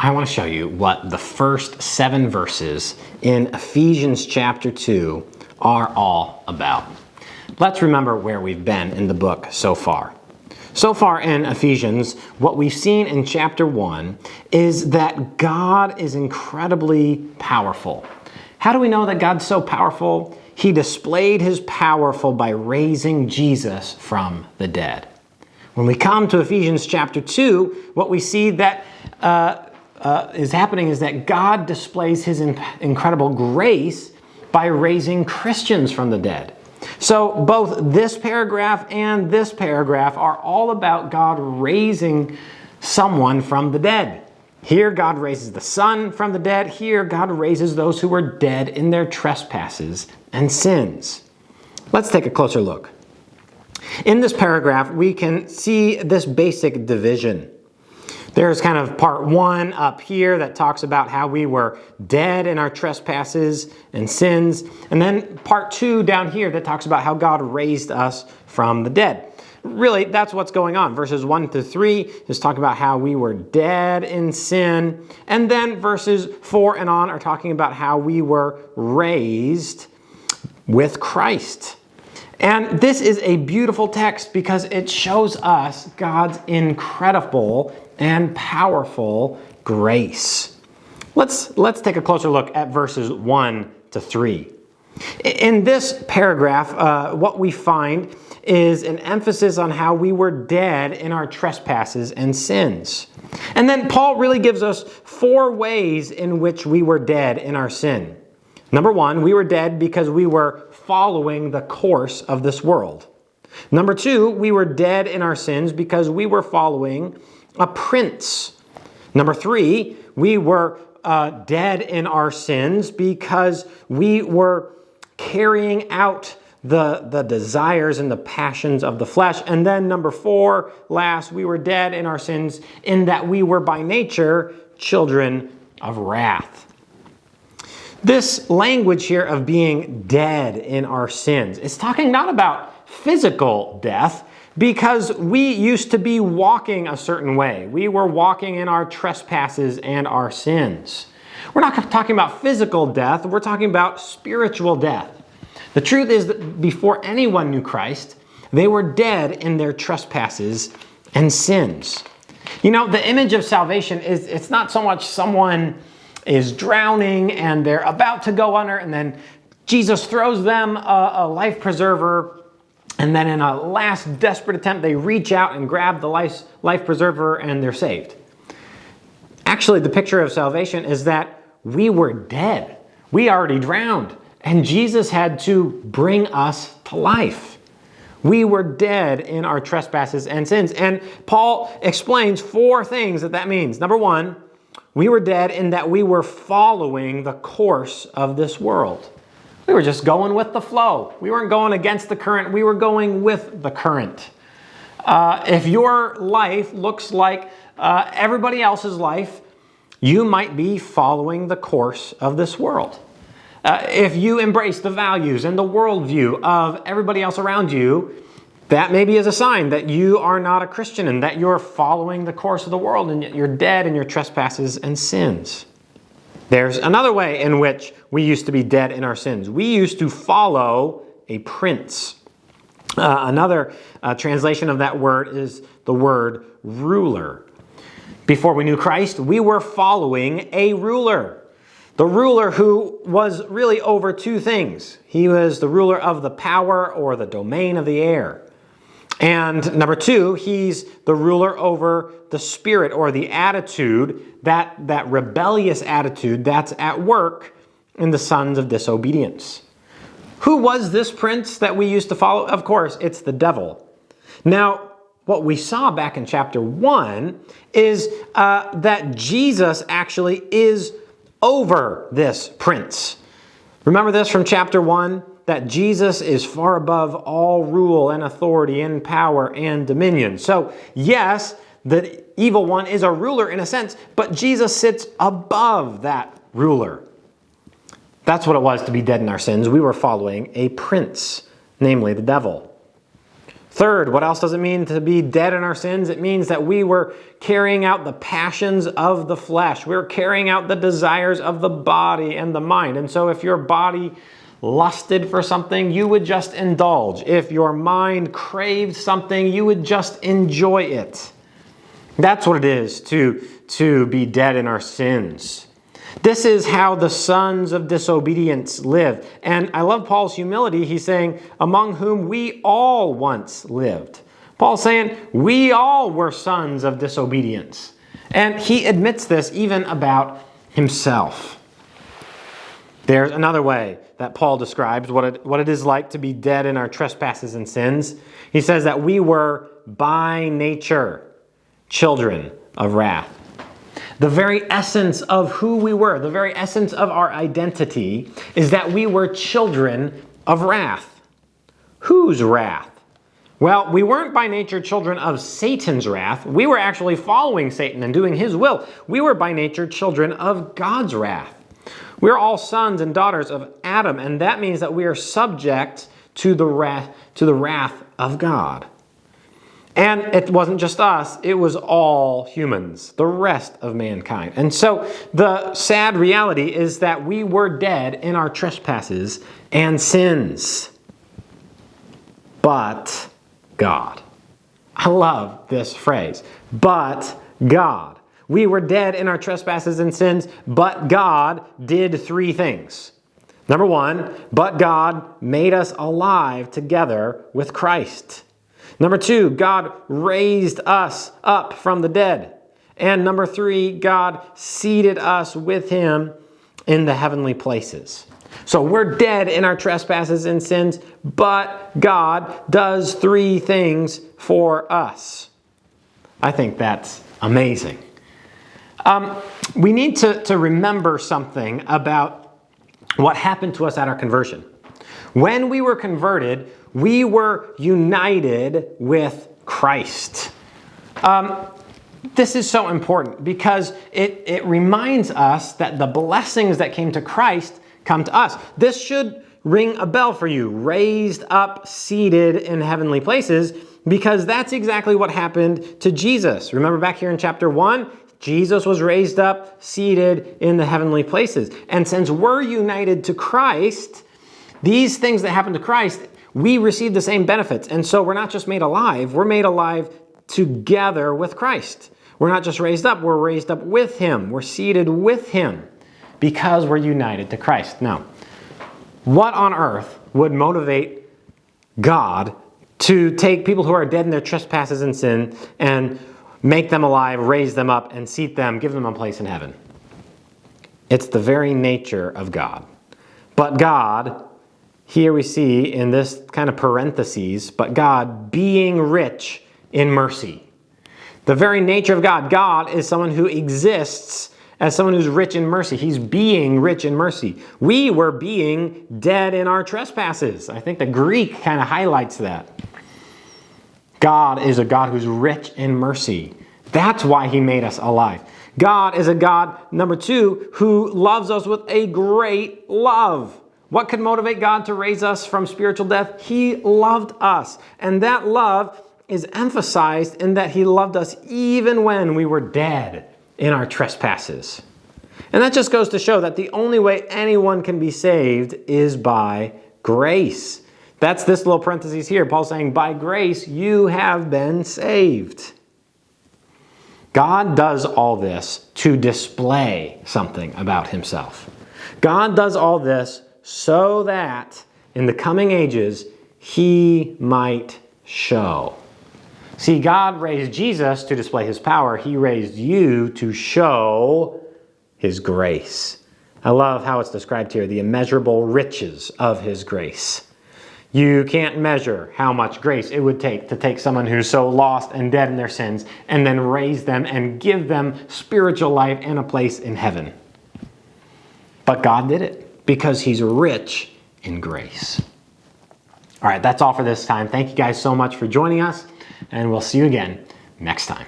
I want to show you what the first 7 verses in Ephesians chapter 2 are all about. Let's remember where we've been in the book so far. So far in Ephesians, what we've seen in chapter 1 is that God is incredibly powerful. How do we know that God's so powerful? He displayed his power by raising Jesus from the dead. When we come to Ephesians chapter 2, what we see that is happening is that God displays his incredible grace by raising Christians from the dead. So both this paragraph and this paragraph are all about God raising someone from the dead. Here God raises the Son from the dead. Here God raises those who were dead in their trespasses and sins. Let's take a closer look. In this paragraph, we can see this basic division. There's kind of part 1 up here that talks about how we were dead in our trespasses and sins. And then part 2 down here that talks about how God raised us from the dead. Really, that's what's going on. Verses 1 to 3 is talking about how we were dead in sin. And then verses 4 and on are talking about how we were raised with Christ. And this is a beautiful text because it shows us God's incredible and powerful grace. Let's take a closer look at verses 1 to 3. In this paragraph, what we find is an emphasis on how we were dead in our trespasses and sins. And then Paul really gives us 4 ways in which we were dead in our sin. Number 1, we were dead because we were following the course of this world. Number 2, we were dead in our sins because we were following a prince. Number 3, we were dead in our sins because we were carrying out the desires and the passions of the flesh. And then number 4, last, we were dead in our sins in that we were by nature children of wrath. This language here of being dead in our sins is talking not about physical death, because we used to be walking a certain way. We were walking in our trespasses and our sins. We're not talking about physical death, we're talking about spiritual death. The truth is that before anyone knew Christ, they were dead in their trespasses and sins. You know, the image of salvation is, it's not so much someone is drowning and they're about to go under and then Jesus throws them a life preserver, and then in a last desperate attempt they reach out and grab the life preserver and they're saved. Actually, the picture of salvation is that we were dead. We already drowned. And Jesus had to bring us to life. We were dead in our trespasses and sins. And Paul explains 4 things that means. Number 1, we were dead in that we were following the course of this world. We were just going with the flow. We weren't going against the current. We were going with the current. If your life looks like everybody else's life, you might be following the course of this world. If you embrace the values and the worldview of everybody else around you, that maybe is a sign that you are not a Christian and that you're following the course of the world and yet you're dead in your trespasses and sins. There's another way in which we used to be dead in our sins. We used to follow a prince. Another translation of that word is the word ruler. Before we knew Christ, we were following a ruler. The ruler who was really over 2 things. He was the ruler of the power or the domain of the air. And number 2, he's the ruler over the spirit or the attitude, that rebellious attitude that's at work in the sons of disobedience. Who was this prince that we used to follow? Of course, it's the devil. Now, what we saw back in chapter 1 is that Jesus actually is over this prince. Remember this from chapter 1? That Jesus is far above all rule and authority and power and dominion. So, yes, the evil one is a ruler in a sense, but Jesus sits above that ruler. That's what it was to be dead in our sins. We were following a prince, namely the devil. Third, what else does it mean to be dead in our sins? It means that we were carrying out the passions of the flesh. We were carrying out the desires of the body and the mind. And so if your body lusted for something, you would just indulge. If your mind craved something, you would just enjoy it. That's what it is to be dead in our sins. This is how the sons of disobedience live. And I love Paul's humility. He's saying, among whom we all once lived. Paul's saying, we all were sons of disobedience. And he admits this even about himself. There's another way that Paul describes what it is like to be dead in our trespasses and sins. He says that we were by nature children of wrath. The very essence of who we were, the very essence of our identity, is that we were children of wrath. Whose wrath? Well, we weren't by nature children of Satan's wrath. We were actually following Satan and doing his will. We were by nature children of God's wrath. We're all sons and daughters of Adam, and that means that we are subject to the wrath of God. And it wasn't just us, it was all humans, the rest of mankind. And so the sad reality is that we were dead in our trespasses and sins. But God. I love this phrase. But God. We were dead in our trespasses and sins, but God did three things. Number one, but God made us alive together with Christ. Number two, God raised us up from the dead. And number three, God seated us with him in the heavenly places. So we're dead in our trespasses and sins, but God does three things for us. I think that's amazing. We need to remember something about what happened to us at our conversion. When we were converted, we were united with Christ. This is so important because it reminds us that the blessings that came to Christ come to us. This should ring a bell for you. Raised up, seated in heavenly places, because that's exactly what happened to Jesus. Remember back here in chapter 1? Jesus was raised up, seated in the heavenly places. And since we're united to Christ, these things that happen to Christ, we receive the same benefits. And so we're not just made alive, we're made alive together with Christ. We're not just raised up, we're raised up with him. We're seated with him because we're united to Christ. Now, what on earth would motivate God to take people who are dead in their trespasses and sin and make them alive, raise them up, and seat them, give them a place in heaven? It's the very nature of God. But God, here we see in this kind of parentheses, but God being rich in mercy. The very nature of God. God is someone who exists as someone who's rich in mercy. He's being rich in mercy. We were being dead in our trespasses. I think the Greek kind of highlights that. God is a God who's rich in mercy. That's why he made us alive. God is a God, number two, who loves us with a great love. What could motivate God to raise us from spiritual death? He loved us. And that love is emphasized in that he loved us even when we were dead in our trespasses. And that just goes to show that the only way anyone can be saved is by grace. That's this little parenthesis here. Paul's saying, by grace you have been saved. God does all this to display something about himself. God does all this so that in the coming ages he might show. See, God raised Jesus to display his power. He raised you to show his grace. I love how it's described here, the immeasurable riches of his grace. You can't measure how much grace it would take to take someone who's so lost and dead in their sins and then raise them and give them spiritual life and a place in heaven. But God did it because he's rich in grace. All right, that's all for this time. Thank you guys so much for joining us, and we'll see you again next time.